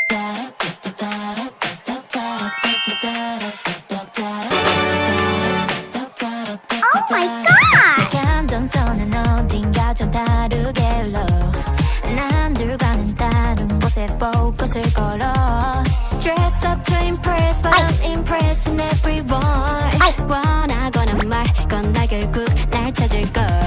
Oh my god! 감정선은 어딘가 좀 다르게 흘러 난 둘과는 다른 곳에 포커스를 걸어 Dress up to impress but I'm impressing everyone 원하거나 말건 나 결국 날 찾을걸